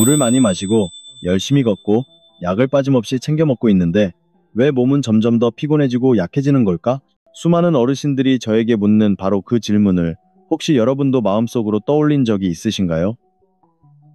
물을 많이 마시고 열심히 걷고 약을 빠짐없이 챙겨 먹고 있는데 왜 몸은 점점 더 피곤해지고 약해지는 걸까? 수많은 어르신들이 저에게 묻는 바로 그 질문을 혹시 여러분도 마음속으로 떠올린 적이 있으신가요?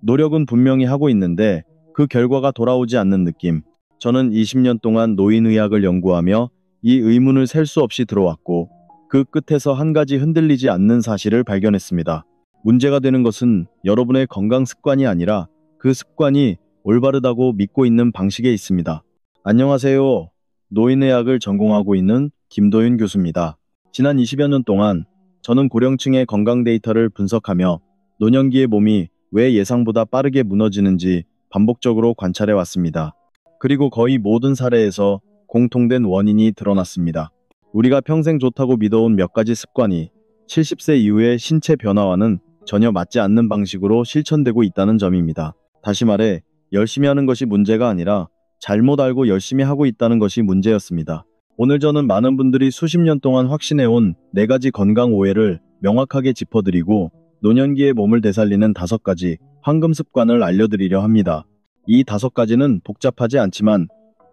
노력은 분명히 하고 있는데 그 결과가 돌아오지 않는 느낌. 저는 20년 동안 노인의학을 연구하며 이 의문을 셀 수 없이 들어왔고 그 끝에서 한 가지 흔들리지 않는 사실을 발견했습니다. 문제가 되는 것은 여러분의 건강 습관이 아니라 그 습관이 올바르다고 믿고 있는 방식에 있습니다. 안녕하세요. 노인의학을 전공하고 있는 김도윤 교수입니다. 지난 20여 년 동안 저는 고령층의 건강 데이터를 분석하며 노년기의 몸이 왜 예상보다 빠르게 무너지는지 반복적으로 관찰해 왔습니다. 그리고 거의 모든 사례에서 공통된 원인이 드러났습니다. 우리가 평생 좋다고 믿어온 몇 가지 습관이 70세 이후의 신체 변화와는 전혀 맞지 않는 방식으로 실천되고 있다는 점입니다. 다시 말해 열심히 하는 것이 문제가 아니라 잘못 알고 열심히 하고 있다는 것이 문제였습니다. 오늘 저는 많은 분들이 수십 년 동안 확신해온 4가지 건강 오해를 명확하게 짚어드리고 노년기의 몸을 되살리는 5가지 황금 습관을 알려드리려 합니다. 이 5가지는 복잡하지 않지만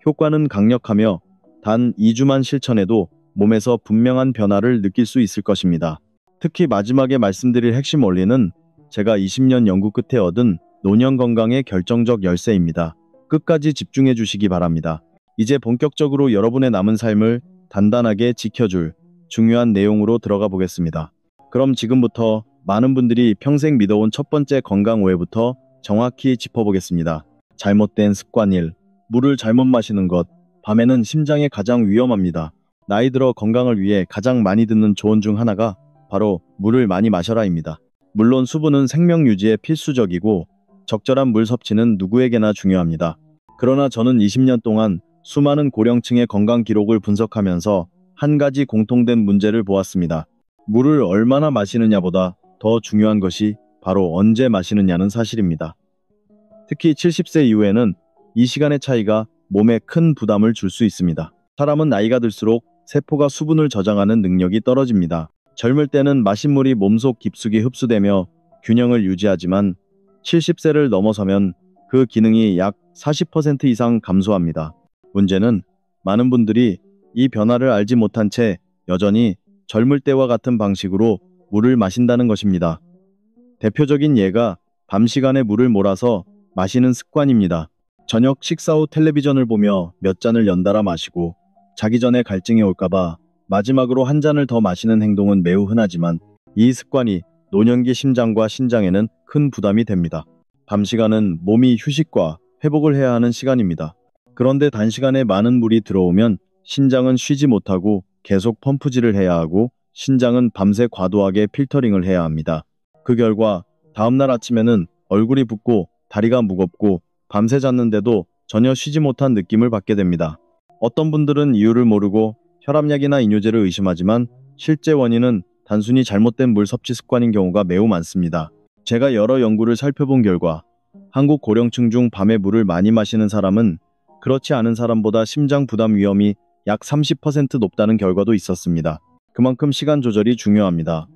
효과는 강력하며 단 2주만 실천해도 몸에서 분명한 변화를 느낄 수 있을 것입니다. 특히 마지막에 말씀드릴 핵심 원리는 제가 20년 연구 끝에 얻은 노년 건강의 결정적 열쇠입니다. 끝까지 집중해 주시기 바랍니다. 이제 본격적으로 여러분의 남은 삶을 단단하게 지켜줄 중요한 내용으로 들어가 보겠습니다. 그럼 지금부터 많은 분들이 평생 믿어온 첫 번째 건강 오해부터 정확히 짚어보겠습니다. 잘못된 습관 1. 물을 잘못 마시는 것. 밤에는 심장에 가장 위험합니다. 나이 들어 건강을 위해 가장 많이 듣는 조언 중 하나가 바로 물을 많이 마셔라입니다. 물론 수분은 생명 유지에 필수적이고 적절한 물 섭취는 누구에게나 중요합니다. 그러나 저는 20년 동안 수많은 고령층의 건강 기록을 분석하면서 한 가지 공통된 문제를 보았습니다. 물을 얼마나 마시느냐보다 더 중요한 것이 바로 언제 마시느냐는 사실입니다. 특히 70세 이후에는 이 시간의 차이가 몸에 큰 부담을 줄 수 있습니다. 사람은 나이가 들수록 세포가 수분을 저장하는 능력이 떨어집니다. 젊을 때는 마신 물이 몸속 깊숙이 흡수되며 균형을 유지하지만 70세를 넘어서면 그 기능이 약 40% 이상 감소합니다. 문제는 많은 분들이 이 변화를 알지 못한 채 여전히 젊을 때와 같은 방식으로 물을 마신다는 것입니다. 대표적인 예가 밤 시간에 물을 몰아서 마시는 습관입니다. 저녁 식사 후 텔레비전을 보며 몇 잔을 연달아 마시고 자기 전에 갈증이 올까봐 마지막으로 한 잔을 더 마시는 행동은 매우 흔하지만 이 습관이 노년기 심장과 신장에는 큰 부담이 됩니다. 밤 시간은 몸이 휴식과 회복을 해야 하는 시간입니다. 그런데 단시간에 많은 물이 들어오면 신장은 쉬지 못하고 계속 펌프질을 해야 하고 신장은 밤새 과도하게 필터링을 해야 합니다. 그 결과 다음날 아침에는 얼굴이 붓고 다리가 무겁고 밤새 잤는데도 전혀 쉬지 못한 느낌을 받게 됩니다. 어떤 분들은 이유를 모르고 혈압약이나 이뇨제를 의심하지만 실제 원인은 단순히 잘못된 물 섭취 습관인 경우가 매우 많습니다. 제가 여러 연구를 살펴본 결과 한국 고령층 중 밤에 물을 많이 마시는 사람은 그렇지 않은 사람보다 심장 부담 위험이 약 30% 높다는 결과도 있었습니다. 그만큼 시간 조절이 중요합니다.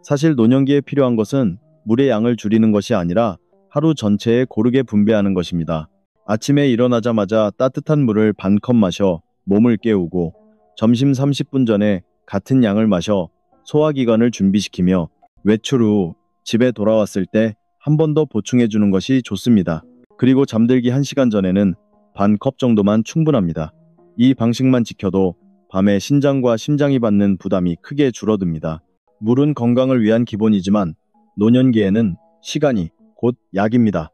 사실 노년기에 필요한 것은 물의 양을 줄이는 것이 아니라 하루 전체에 고르게 분배하는 것입니다. 아침에 일어나자마자 따뜻한 물을 반 컵 마셔 몸을 깨우고 점심 30분 전에 같은 양을 마셔 소화기관을 준비시키며 외출 후 집에 돌아왔을 때 한 번 더 보충해 주는 것이 좋습니다. 그리고 잠들기 1시간 전에는 반 컵 정도만 충분합니다. 이 방식만 지켜도 밤에 신장과 심장이 받는 부담이 크게 줄어듭니다. 물은 건강을 위한 기본이지만 노년기에는 시간이 곧 약입니다.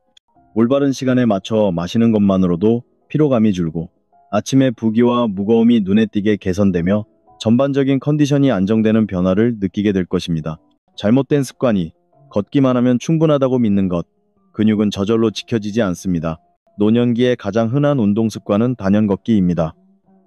올바른 시간에 맞춰 마시는 것만으로도 피로감이 줄고 아침에 부기와 무거움이 눈에 띄게 개선되며 전반적인 컨디션이 안정되는 변화를 느끼게 될 것입니다. 잘못된 습관이 걷기만 하면 충분하다고 믿는 것, 근육은 저절로 지켜지지 않습니다. 노년기에 가장 흔한 운동 습관은 단연 걷기입니다.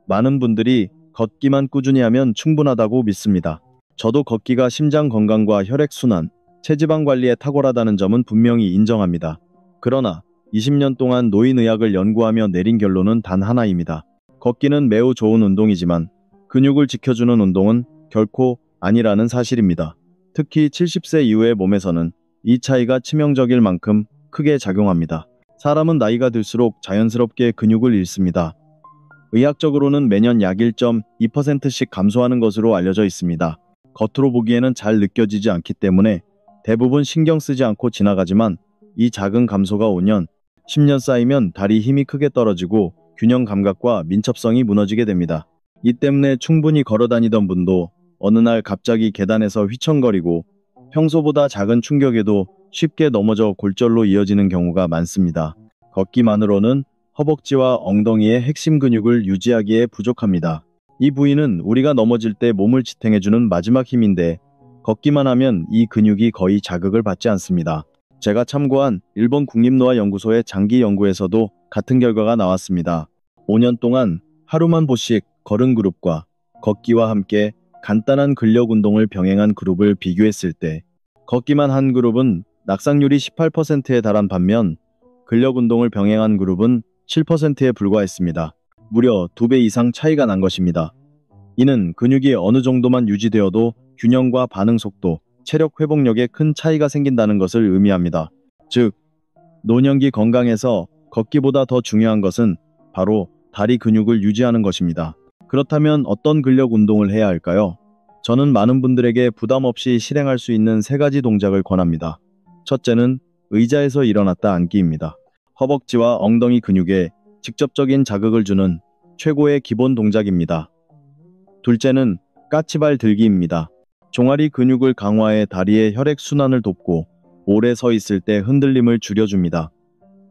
많은 분들이 걷기만 꾸준히 하면 충분하다고 믿습니다. 저도 걷기가 심장 건강과 혈액순환, 체지방 관리에 탁월하다는 점은 분명히 인정합니다. 그러나 20년 동안 노인의학을 연구하며 내린 결론은 단 하나입니다. 걷기는 매우 좋은 운동이지만 근육을 지켜주는 운동은 결코 아니라는 사실입니다. 특히 70세 이후의 몸에서는 이 차이가 치명적일 만큼 크게 작용합니다. 사람은 나이가 들수록 자연스럽게 근육을 잃습니다. 의학적으로는 매년 약 1.2%씩 감소하는 것으로 알려져 있습니다. 겉으로 보기에는 잘 느껴지지 않기 때문에 대부분 신경 쓰지 않고 지나가지만 이 작은 감소가 5년, 10년 쌓이면 다리 힘이 크게 떨어지고 균형 감각과 민첩성이 무너지게 됩니다. 이 때문에 충분히 걸어 다니던 분도 어느 날 갑자기 계단에서 휘청거리고 평소보다 작은 충격에도 쉽게 넘어져 골절로 이어지는 경우가 많습니다. 걷기만으로는 허벅지와 엉덩이의 핵심 근육을 유지하기에 부족합니다. 이 부위는 우리가 넘어질 때 몸을 지탱해주는 마지막 힘인데 걷기만 하면 이 근육이 거의 자극을 받지 않습니다. 제가 참고한 일본 국립노화연구소의 장기 연구에서도 같은 결과가 나왔습니다. 5년 동안 하루만 보씩 걸은 그룹과 걷기와 함께 간단한 근력 운동을 병행한 그룹을 비교했을 때 걷기만 한 그룹은 낙상률이 18%에 달한 반면 근력 운동을 병행한 그룹은 7%에 불과했습니다. 무려 2배 이상 차이가 난 것입니다. 이는 근육이 어느 정도만 유지되어도 균형과 반응 속도, 체력 회복력에 큰 차이가 생긴다는 것을 의미합니다. 즉, 노년기 건강에서 걷기보다 더 중요한 것은 바로 다리 근육을 유지하는 것입니다. 그렇다면 어떤 근력 운동을 해야 할까요? 저는 많은 분들에게 부담 없이 실행할 수 있는 3가지 동작을 권합니다. 첫째는 의자에서 일어났다 앉기입니다. 허벅지와 엉덩이 근육에 직접적인 자극을 주는 최고의 기본 동작입니다. 둘째는 까치발 들기입니다. 종아리 근육을 강화해 다리의 혈액순환을 돕고 오래 서 있을 때 흔들림을 줄여줍니다.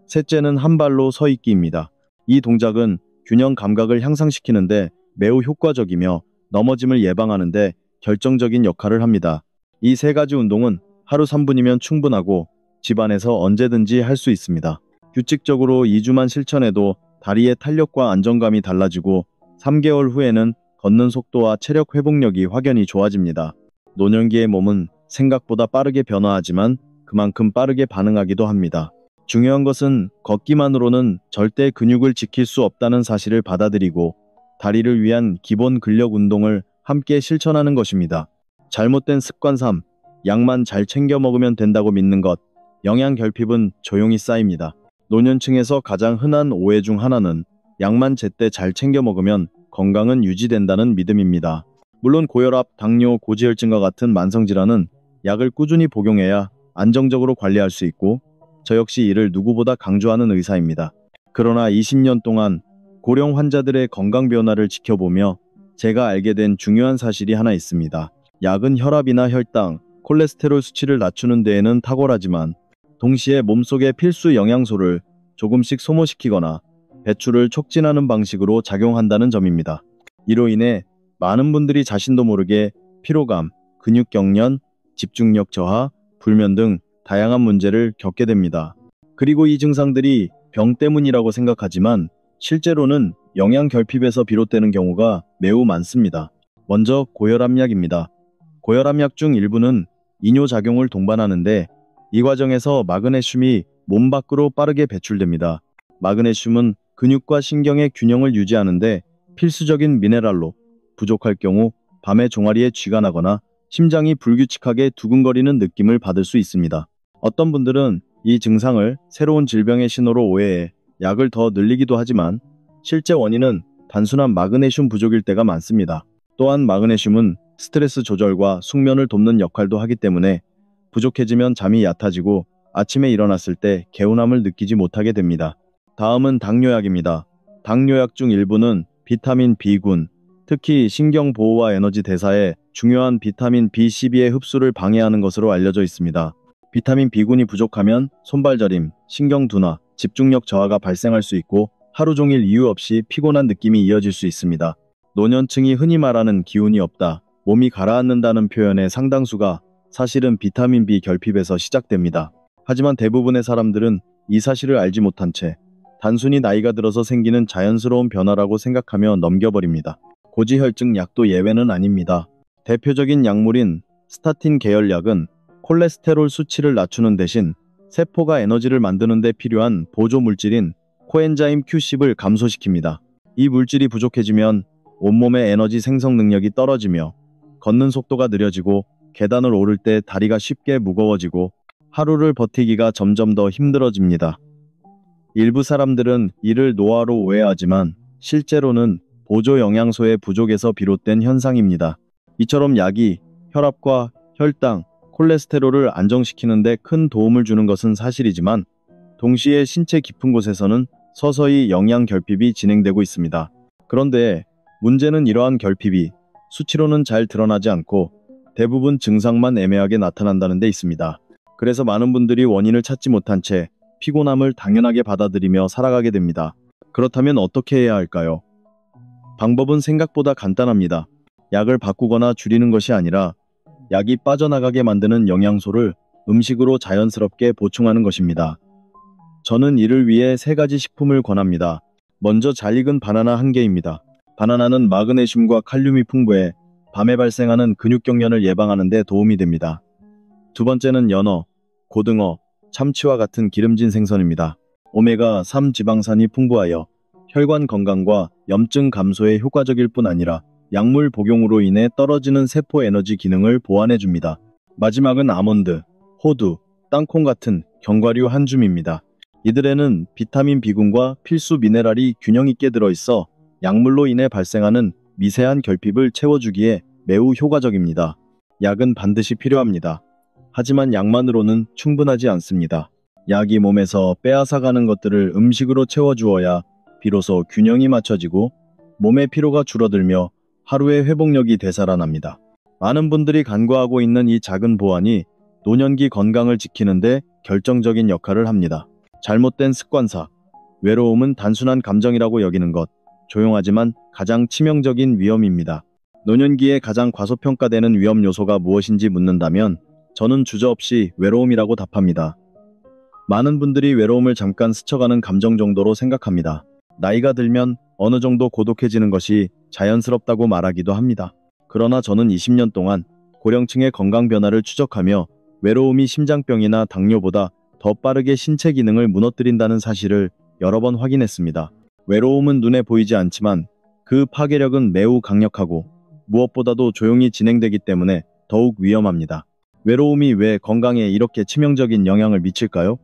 셋째는 한 발로 서 있기입니다. 이 동작은 균형 감각을 향상시키는데 매우 효과적이며 넘어짐을 예방하는데 결정적인 역할을 합니다. 이 3가지 운동은 하루 3분이면 충분하고 집안에서 언제든지 할 수 있습니다. 규칙적으로 2주만 실천해도 다리의 탄력과 안정감이 달라지고 3개월 후에는 걷는 속도와 체력 회복력이 확연히 좋아집니다. 노년기의 몸은 생각보다 빠르게 변화하지만 그만큼 빠르게 반응하기도 합니다. 중요한 것은 걷기만으로는 절대 근육을 지킬 수 없다는 사실을 받아들이고 다리를 위한 기본 근력 운동을 함께 실천하는 것입니다. 잘못된 습관 3. 약만 잘 챙겨 먹으면 된다고 믿는 것. 영양 결핍은 조용히 쌓입니다. 노년층에서 가장 흔한 오해 중 하나는 약만 제때 잘 챙겨 먹으면 건강은 유지된다는 믿음입니다. 물론 고혈압, 당뇨, 고지혈증과 같은 만성질환은 약을 꾸준히 복용해야 안정적으로 관리할 수 있고 저 역시 이를 누구보다 강조하는 의사입니다. 그러나 20년 동안 고령 환자들의 건강 변화를 지켜보며 제가 알게 된 중요한 사실이 하나 있습니다. 약은 혈압이나 혈당, 콜레스테롤 수치를 낮추는 데에는 탁월하지만 동시에 몸속의 필수 영양소를 조금씩 소모시키거나 배출을 촉진하는 방식으로 작용한다는 점입니다. 이로 인해 많은 분들이 자신도 모르게 피로감, 근육 경련, 집중력 저하, 불면 등 다양한 문제를 겪게 됩니다. 그리고 이 증상들이 병 때문이라고 생각하지만 실제로는 영양 결핍에서 비롯되는 경우가 매우 많습니다. 먼저 고혈압약입니다. 고혈압약 중 일부는 이뇨작용을 동반하는데 이 과정에서 마그네슘이 몸 밖으로 빠르게 배출됩니다. 마그네슘은 근육과 신경의 균형을 유지하는데 필수적인 미네랄로 부족할 경우 밤에 종아리에 쥐가 나거나 심장이 불규칙하게 두근거리는 느낌을 받을 수 있습니다. 어떤 분들은 이 증상을 새로운 질병의 신호로 오해해 약을 더 늘리기도 하지만 실제 원인은 단순한 마그네슘 부족일 때가 많습니다. 또한 마그네슘은 스트레스 조절과 숙면을 돕는 역할도 하기 때문에 부족해지면 잠이 얕아지고 아침에 일어났을 때 개운함을 느끼지 못하게 됩니다. 다음은 당뇨약입니다. 당뇨약 중 일부는 비타민 B군, 특히 신경보호와 에너지 대사에 중요한 비타민 B12의 흡수를 방해하는 것으로 알려져 있습니다. 비타민 B군이 부족하면 손발저림, 신경둔화, 집중력 저하가 발생할 수 있고 하루 종일 이유 없이 피곤한 느낌이 이어질 수 있습니다. 노년층이 흔히 말하는 기운이 없다, 몸이 가라앉는다는 표현의 상당수가 사실은 비타민 B 결핍에서 시작됩니다. 하지만 대부분의 사람들은 이 사실을 알지 못한 채 단순히 나이가 들어서 생기는 자연스러운 변화라고 생각하며 넘겨버립니다. 고지혈증 약도 예외는 아닙니다. 대표적인 약물인 스타틴 계열 약은 콜레스테롤 수치를 낮추는 대신 세포가 에너지를 만드는 데 필요한 보조 물질인 코엔자임 Q10을 감소시킵니다. 이 물질이 부족해지면 온몸의 에너지 생성 능력이 떨어지며 걷는 속도가 느려지고 계단을 오를 때 다리가 쉽게 무거워지고 하루를 버티기가 점점 더 힘들어집니다. 일부 사람들은 이를 노화로 오해하지만 실제로는 보조 영양소의 부족에서 비롯된 현상입니다. 이처럼 약이 혈압과 혈당, 콜레스테롤을 안정시키는 데 큰 도움을 주는 것은 사실이지만 동시에 신체 깊은 곳에서는 서서히 영양 결핍이 진행되고 있습니다. 그런데 문제는 이러한 결핍이 수치로는 잘 드러나지 않고 대부분 증상만 애매하게 나타난다는 데 있습니다. 그래서 많은 분들이 원인을 찾지 못한 채 피곤함을 당연하게 받아들이며 살아가게 됩니다. 그렇다면 어떻게 해야 할까요? 방법은 생각보다 간단합니다. 약을 바꾸거나 줄이는 것이 아니라 약이 빠져나가게 만드는 영양소를 음식으로 자연스럽게 보충하는 것입니다. 저는 이를 위해 3가지 식품을 권합니다. 먼저 잘 익은 바나나 1개입니다. 바나나는 마그네슘과 칼륨이 풍부해 밤에 발생하는 근육경련을 예방하는 데 도움이 됩니다. 두 번째는 연어, 고등어, 참치와 같은 기름진 생선입니다. 오메가3 지방산이 풍부하여 혈관 건강과 염증 감소에 효과적일 뿐 아니라 약물 복용으로 인해 떨어지는 세포 에너지 기능을 보완해줍니다. 마지막은 아몬드, 호두, 땅콩 같은 견과류 한 줌입니다. 이들에는 비타민 B군과 필수 미네랄이 균형 있게 들어있어 약물로 인해 발생하는 미세한 결핍을 채워주기에 매우 효과적입니다. 약은 반드시 필요합니다. 하지만 약만으로는 충분하지 않습니다. 약이 몸에서 빼앗아가는 것들을 음식으로 채워주어야 비로소 균형이 맞춰지고 몸의 피로가 줄어들며 하루의 회복력이 되살아납니다. 많은 분들이 간과하고 있는 이 작은 보완이 노년기 건강을 지키는데 결정적인 역할을 합니다. 잘못된 습관사, 외로움은 단순한 감정이라고 여기는 것, 조용하지만 가장 치명적인 위험입니다. 노년기에 가장 과소평가되는 위험 요소가 무엇인지 묻는다면 저는 주저없이 외로움이라고 답합니다. 많은 분들이 외로움을 잠깐 스쳐가는 감정 정도로 생각합니다. 나이가 들면 어느 정도 고독해지는 것이 자연스럽다고 말하기도 합니다. 그러나 저는 20년 동안 고령층의 건강 변화를 추적하며 외로움이 심장병이나 당뇨보다 더 빠르게 신체 기능을 무너뜨린다는 사실을 여러 번 확인했습니다. 외로움은 눈에 보이지 않지만 그 파괴력은 매우 강력하고 무엇보다도 조용히 진행되기 때문에 더욱 위험합니다. 외로움이 왜 건강에 이렇게 치명적인 영향을 미칠까요?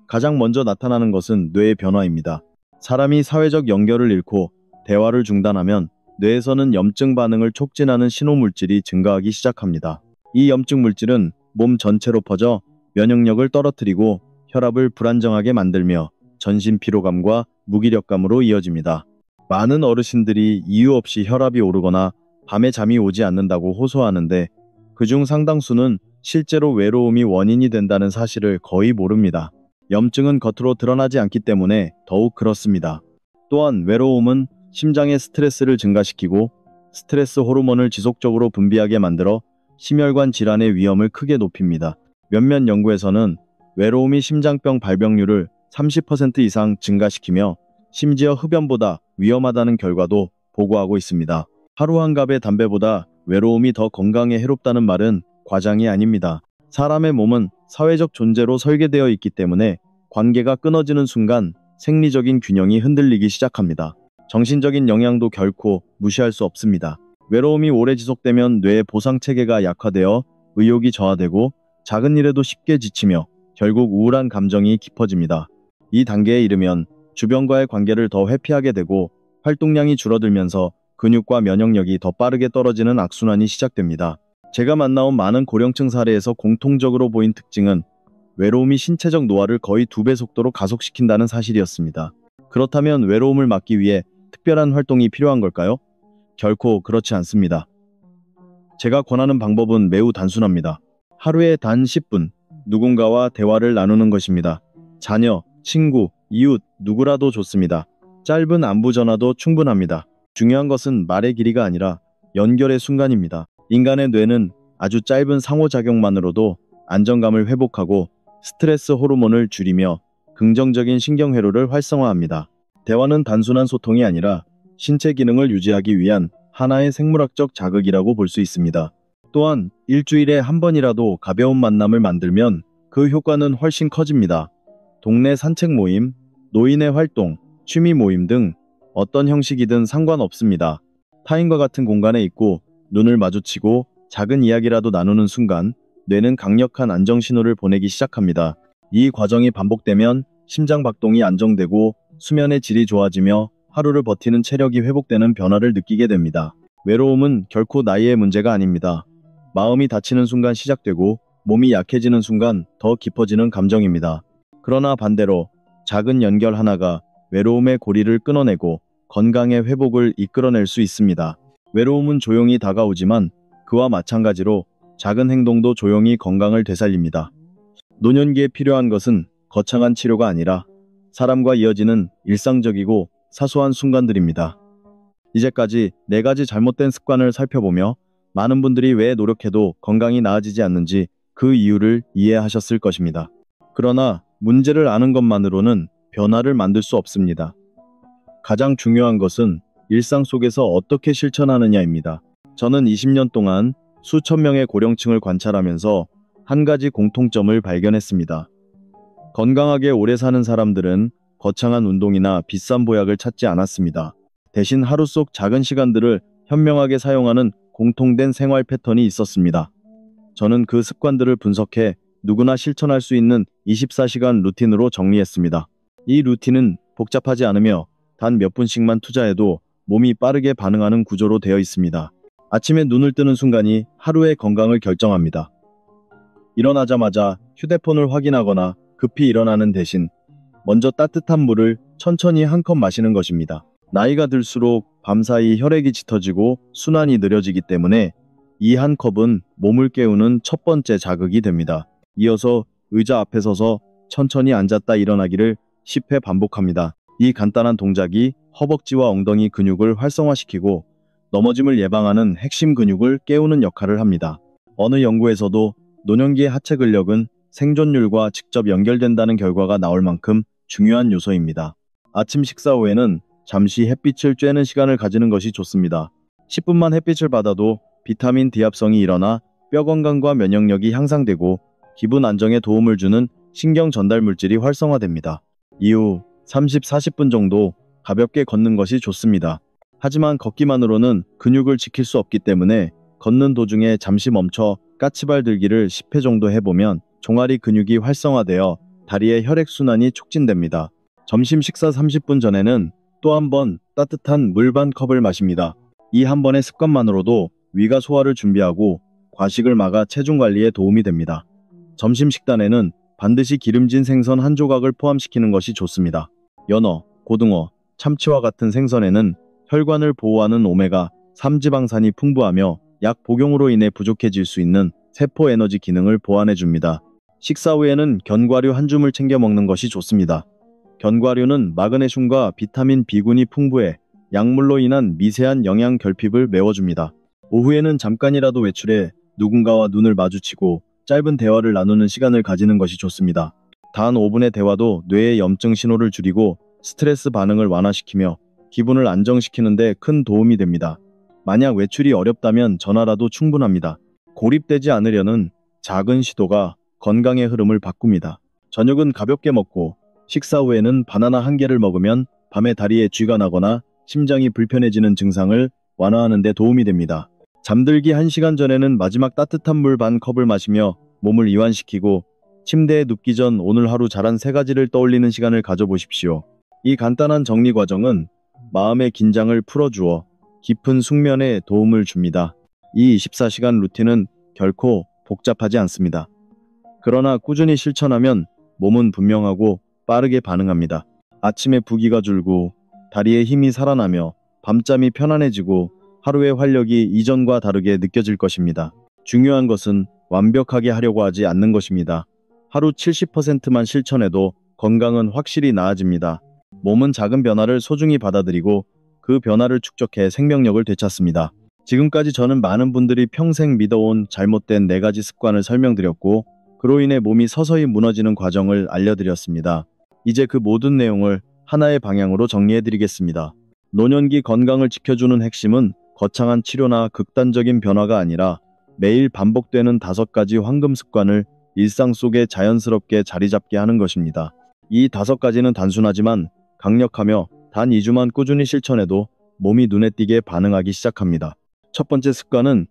가장 먼저 나타나는 것은 뇌의 변화입니다. 사람이 사회적 연결을 잃고 대화를 중단하면 뇌에서는 염증 반응을 촉진하는 신호물질이 증가하기 시작합니다. 이 염증 물질은 몸 전체로 퍼져 면역력을 떨어뜨리고 혈압을 불안정하게 만들며 전신 피로감과 무기력감으로 이어집니다. 많은 어르신들이 이유 없이 혈압이 오르거나 밤에 잠이 오지 않는다고 호소하는데 그중 상당수는 실제로 외로움이 원인이 된다는 사실을 거의 모릅니다. 염증은 겉으로 드러나지 않기 때문에 더욱 그렇습니다. 또한 외로움은 심장의 스트레스를 증가시키고 스트레스 호르몬을 지속적으로 분비하게 만들어 심혈관 질환의 위험을 크게 높입니다. 몇몇 연구에서는 외로움이 심장병 발병률을 30% 이상 증가시키며 심지어 흡연보다 위험하다는 결과도 보고하고 있습니다. 하루 한 갑의 담배보다 외로움이 더 건강에 해롭다는 말은 과장이 아닙니다. 사람의 몸은 사회적 존재로 설계되어 있기 때문에 관계가 끊어지는 순간 생리적인 균형이 흔들리기 시작합니다. 정신적인 영향도 결코 무시할 수 없습니다. 외로움이 오래 지속되면 뇌의 보상체계가 약화되어 의욕이 저하되고 작은 일에도 쉽게 지치며 결국 우울한 감정이 깊어집니다. 이 단계에 이르면 주변과의 관계를 더 회피하게 되고 활동량이 줄어들면서 근육과 면역력이 더 빠르게 떨어지는 악순환이 시작됩니다. 제가 만나온 많은 고령층 사례에서 공통적으로 보인 특징은 외로움이 신체적 노화를 거의 2배 속도로 가속시킨다는 사실이었습니다. 그렇다면 외로움을 막기 위해 특별한 활동이 필요한 걸까요? 결코 그렇지 않습니다. 제가 권하는 방법은 매우 단순합니다. 하루에 단 10분 누군가와 대화를 나누는 것입니다. 자녀, 친구, 이웃, 누구라도 좋습니다. 짧은 안부 전화도 충분합니다. 중요한 것은 말의 길이가 아니라 연결의 순간입니다. 인간의 뇌는 아주 짧은 상호작용만으로도 안정감을 회복하고 스트레스 호르몬을 줄이며 긍정적인 신경회로를 활성화합니다. 대화는 단순한 소통이 아니라 신체 기능을 유지하기 위한 하나의 생물학적 자극이라고 볼 수 있습니다. 또한 일주일에 한 번이라도 가벼운 만남을 만들면 그 효과는 훨씬 커집니다. 동네 산책 모임, 노인의 활동, 취미 모임 등 어떤 형식이든 상관없습니다. 타인과 같은 공간에 있고 눈을 마주치고 작은 이야기라도 나누는 순간 뇌는 강력한 안정 신호를 보내기 시작합니다. 이 과정이 반복되면 심장 박동이 안정되고 수면의 질이 좋아지며 하루를 버티는 체력이 회복되는 변화를 느끼게 됩니다. 외로움은 결코 나이의 문제가 아닙니다. 마음이 다치는 순간 시작되고 몸이 약해지는 순간 더 깊어지는 감정입니다. 그러나 반대로 작은 연결 하나가 외로움의 고리를 끊어내고 건강의 회복을 이끌어낼 수 있습니다. 외로움은 조용히 다가오지만 그와 마찬가지로 작은 행동도 조용히 건강을 되살립니다. 노년기에 필요한 것은 거창한 치료가 아니라 사람과 이어지는 일상적이고 사소한 순간들입니다. 이제까지 4가지 잘못된 습관을 살펴보며 많은 분들이 왜 노력해도 건강이 나아지지 않는지 그 이유를 이해하셨을 것입니다. 그러나 문제를 아는 것만으로는 변화를 만들 수 없습니다. 가장 중요한 것은 일상 속에서 어떻게 실천하느냐입니다. 저는 20년 동안 수천 명의 고령층을 관찰하면서 한 가지 공통점을 발견했습니다. 건강하게 오래 사는 사람들은 거창한 운동이나 비싼 보약을 찾지 않았습니다. 대신 하루 속 작은 시간들을 현명하게 사용하는 공통된 생활 패턴이 있었습니다. 저는 그 습관들을 분석해 누구나 실천할 수 있는 24시간 루틴으로 정리했습니다. 이 루틴은 복잡하지 않으며 단 몇 분씩만 투자해도 몸이 빠르게 반응하는 구조로 되어 있습니다. 아침에 눈을 뜨는 순간이 하루의 건강을 결정합니다. 일어나자마자 휴대폰을 확인하거나 급히 일어나는 대신 먼저 따뜻한 물을 천천히 한 컵 마시는 것입니다. 나이가 들수록 밤사이 혈액이 짙어지고 순환이 느려지기 때문에 이 한 컵은 몸을 깨우는 첫 번째 자극이 됩니다. 이어서 의자 앞에 서서 천천히 앉았다 일어나기를 10회 반복합니다. 이 간단한 동작이 허벅지와 엉덩이 근육을 활성화시키고 넘어짐을 예방하는 핵심 근육을 깨우는 역할을 합니다. 어느 연구에서도 노년기의 하체 근력은 생존율과 직접 연결된다는 결과가 나올 만큼 중요한 요소입니다. 아침 식사 후에는 잠시 햇빛을 쬐는 시간을 가지는 것이 좋습니다. 10분만 햇빛을 받아도 비타민 D 합성이 일어나 뼈 건강과 면역력이 향상되고 기분 안정에 도움을 주는 신경 전달 물질이 활성화됩니다. 이후 30-40분 정도 가볍게 걷는 것이 좋습니다. 하지만 걷기만으로는 근육을 지킬 수 없기 때문에 걷는 도중에 잠시 멈춰 까치발 들기를 10회 정도 해보면 종아리 근육이 활성화되어 다리의 혈액순환이 촉진됩니다. 점심 식사 30분 전에는 또 한 번 따뜻한 물 반 컵을 마십니다. 이 한 번의 습관만으로도 위가 소화를 준비하고 과식을 막아 체중 관리에 도움이 됩니다. 점심 식단에는 반드시 기름진 생선 한 조각을 포함시키는 것이 좋습니다. 연어, 고등어, 참치와 같은 생선에는 혈관을 보호하는 오메가3 지방산이 풍부하며 약 복용으로 인해 부족해질 수 있는 세포 에너지 기능을 보완해줍니다. 식사 후에는 견과류 한 줌을 챙겨 먹는 것이 좋습니다. 견과류는 마그네슘과 비타민 B군이 풍부해 약물로 인한 미세한 영양 결핍을 메워줍니다. 오후에는 잠깐이라도 외출해 누군가와 눈을 마주치고 짧은 대화를 나누는 시간을 가지는 것이 좋습니다. 단 5분의 대화도 뇌의 염증 신호를 줄이고 스트레스 반응을 완화시키며 기분을 안정시키는 데 큰 도움이 됩니다. 만약 외출이 어렵다면 전화라도 충분합니다. 고립되지 않으려는 작은 시도가 건강의 흐름을 바꿉니다. 저녁은 가볍게 먹고 식사 후에는 바나나 한 개를 먹으면 밤에 다리에 쥐가 나거나 심장이 불편해지는 증상을 완화하는 데 도움이 됩니다. 잠들기 1시간 전에는 마지막 따뜻한 물 반 컵을 마시며 몸을 이완시키고 침대에 눕기 전 오늘 하루 잘한 3가지를 떠올리는 시간을 가져보십시오. 이 간단한 정리 과정은 마음의 긴장을 풀어주어 깊은 숙면에 도움을 줍니다. 이 24시간 루틴은 결코 복잡하지 않습니다. 그러나 꾸준히 실천하면 몸은 분명하고 빠르게 반응합니다. 아침에 부기가 줄고 다리에 힘이 살아나며 밤잠이 편안해지고 하루의 활력이 이전과 다르게 느껴질 것입니다. 중요한 것은 완벽하게 하려고 하지 않는 것입니다. 하루 70%만 실천해도 건강은 확실히 나아집니다. 몸은 작은 변화를 소중히 받아들이고 그 변화를 축적해 생명력을 되찾습니다. 지금까지 저는 많은 분들이 평생 믿어온 잘못된 4가지 습관을 설명드렸고 그로 인해 몸이 서서히 무너지는 과정을 알려드렸습니다. 이제 그 모든 내용을 하나의 방향으로 정리해드리겠습니다. 노년기 건강을 지켜주는 핵심은 거창한 치료나 극단적인 변화가 아니라 매일 반복되는 5가지 황금 습관을 일상 속에 자연스럽게 자리 잡게 하는 것입니다. 이 5가지는 단순하지만 강력하며 단 2주만 꾸준히 실천해도 몸이 눈에 띄게 반응하기 시작합니다. 첫 번째 습관은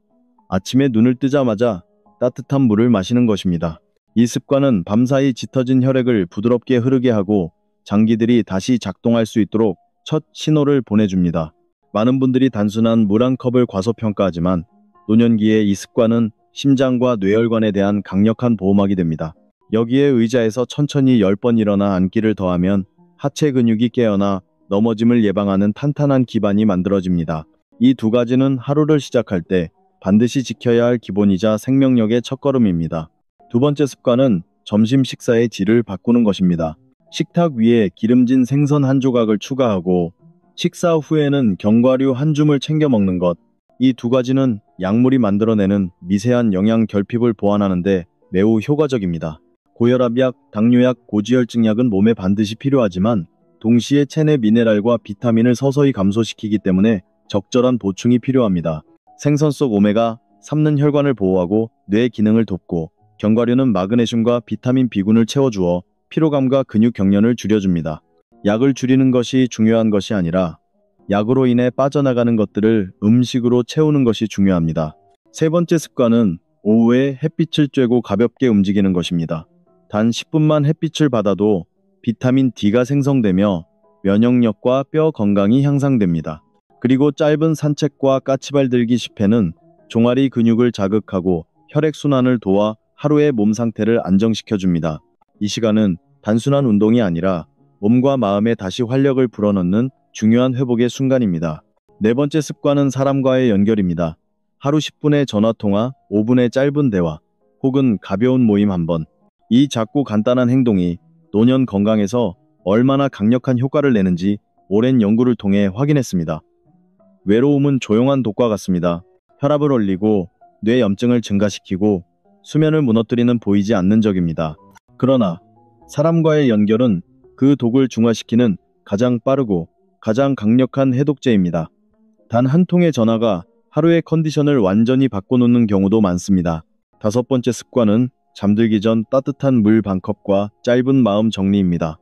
아침에 눈을 뜨자마자 따뜻한 물을 마시는 것입니다. 이 습관은 밤사이 짙어진 혈액을 부드럽게 흐르게 하고 장기들이 다시 작동할 수 있도록 첫 신호를 보내줍니다. 많은 분들이 단순한 물 한 컵을 과소평가하지만 노년기에 이 습관은 심장과 뇌혈관에 대한 강력한 보호막이 됩니다. 여기에 의자에서 천천히 10번 일어나 앉기를 더하면 하체 근육이 깨어나 넘어짐을 예방하는 탄탄한 기반이 만들어집니다. 이 두 가지는 하루를 시작할 때 반드시 지켜야 할 기본이자 생명력의 첫걸음입니다. 두 번째 습관은 점심 식사의 질을 바꾸는 것입니다. 식탁 위에 기름진 생선 한 조각을 추가하고 식사 후에는 견과류 한 줌을 챙겨 먹는 것. 이 두 가지는 약물이 만들어내는 미세한 영양 결핍을 보완하는데 매우 효과적입니다. 고혈압약, 당뇨약, 고지혈증약은 몸에 반드시 필요하지만 동시에 체내 미네랄과 비타민을 서서히 감소시키기 때문에 적절한 보충이 필요합니다. 생선 속 오메가 3는 혈관을 보호하고 뇌 기능을 돕고 견과류는 마그네슘과 비타민 B군을 채워주어 피로감과 근육 경련을 줄여줍니다. 약을 줄이는 것이 중요한 것이 아니라 약으로 인해 빠져나가는 것들을 음식으로 채우는 것이 중요합니다. 세 번째 습관은 오후에 햇빛을 쬐고 가볍게 움직이는 것입니다. 단 10분만 햇빛을 받아도 비타민 D가 생성되며 면역력과 뼈 건강이 향상됩니다. 그리고 짧은 산책과 까치발 들기 10회는 종아리 근육을 자극하고 혈액순환을 도와 하루의 몸 상태를 안정시켜줍니다. 이 시간은 단순한 운동이 아니라 몸과 마음에 다시 활력을 불어넣는 중요한 회복의 순간입니다. 네 번째 습관은 사람과의 연결입니다. 하루 10분의 전화통화, 5분의 짧은 대화, 혹은 가벼운 모임 한 번. 이 작고 간단한 행동이 노년 건강에서 얼마나 강력한 효과를 내는지 오랜 연구를 통해 확인했습니다. 외로움은 조용한 독과 같습니다. 혈압을 올리고 뇌 염증을 증가시키고 수면을 무너뜨리는 보이지 않는 적입니다. 그러나 사람과의 연결은 그 독을 중화시키는 가장 빠르고 가장 강력한 해독제입니다. 단 한 통의 전화가 하루의 컨디션을 완전히 바꿔놓는 경우도 많습니다. 다섯 번째 습관은 잠들기 전 따뜻한 물 반 컵과 짧은 마음 정리입니다.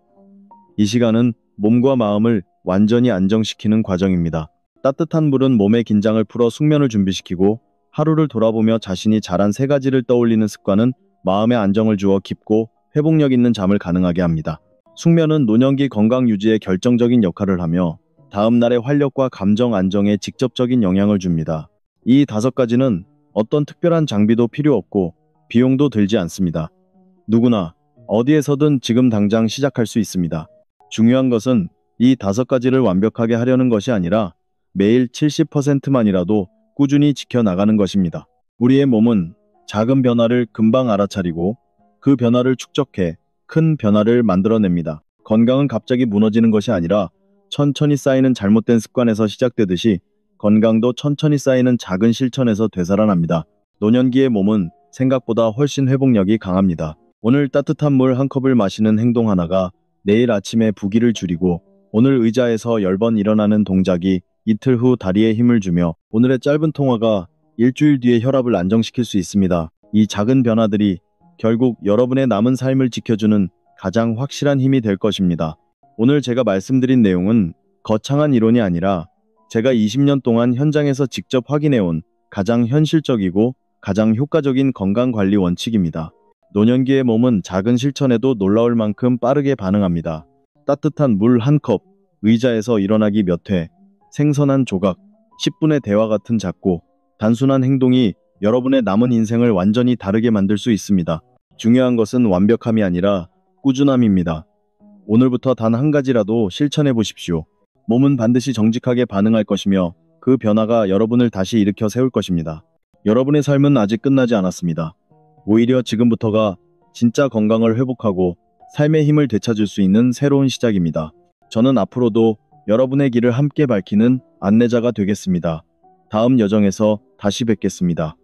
이 시간은 몸과 마음을 완전히 안정시키는 과정입니다. 따뜻한 물은 몸의 긴장을 풀어 숙면을 준비시키고 하루를 돌아보며 자신이 잘한 세 가지를 떠올리는 습관은 마음의 안정을 주어 깊고 회복력 있는 잠을 가능하게 합니다. 숙면은 노년기 건강 유지에 결정적인 역할을 하며 다음 날의 활력과 감정 안정에 직접적인 영향을 줍니다. 이 다섯 가지는 어떤 특별한 장비도 필요 없고 비용도 들지 않습니다. 누구나 어디에서든 지금 당장 시작할 수 있습니다. 중요한 것은 이 다섯 가지를 완벽하게 하려는 것이 아니라 매일 70%만이라도 꾸준히 지켜나가는 것입니다. 우리의 몸은 작은 변화를 금방 알아차리고 그 변화를 축적해 큰 변화를 만들어냅니다. 건강은 갑자기 무너지는 것이 아니라 천천히 쌓이는 잘못된 습관에서 시작되듯이 건강도 천천히 쌓이는 작은 실천에서 되살아납니다. 노년기의 몸은 생각보다 훨씬 회복력이 강합니다. 오늘 따뜻한 물 한 컵을 마시는 행동 하나가 내일 아침에 부기를 줄이고 오늘 의자에서 10번 일어나는 동작이 이틀 후 다리에 힘을 주며 오늘의 짧은 통화가 일주일 뒤에 혈압을 안정시킬 수 있습니다. 이 작은 변화들이 결국 여러분의 남은 삶을 지켜주는 가장 확실한 힘이 될 것입니다. 오늘 제가 말씀드린 내용은 거창한 이론이 아니라 제가 20년 동안 현장에서 직접 확인해온 가장 현실적이고 가장 효과적인 건강관리 원칙입니다. 노년기의 몸은 작은 실천에도 놀라울 만큼 빠르게 반응합니다. 따뜻한 물 한 컵, 의자에서 일어나기 몇 회, 생선 한 조각, 10분의 대화 같은 작고 단순한 행동이 여러분의 남은 인생을 완전히 다르게 만들 수 있습니다. 중요한 것은 완벽함이 아니라 꾸준함입니다. 오늘부터 단 한 가지라도 실천해 보십시오. 몸은 반드시 정직하게 반응할 것이며 그 변화가 여러분을 다시 일으켜 세울 것입니다. 여러분의 삶은 아직 끝나지 않았습니다. 오히려 지금부터가 진짜 건강을 회복하고 삶의 힘을 되찾을 수 있는 새로운 시작입니다. 저는 앞으로도 여러분의 길을 함께 밝히는 안내자가 되겠습니다. 다음 여정에서 다시 뵙겠습니다.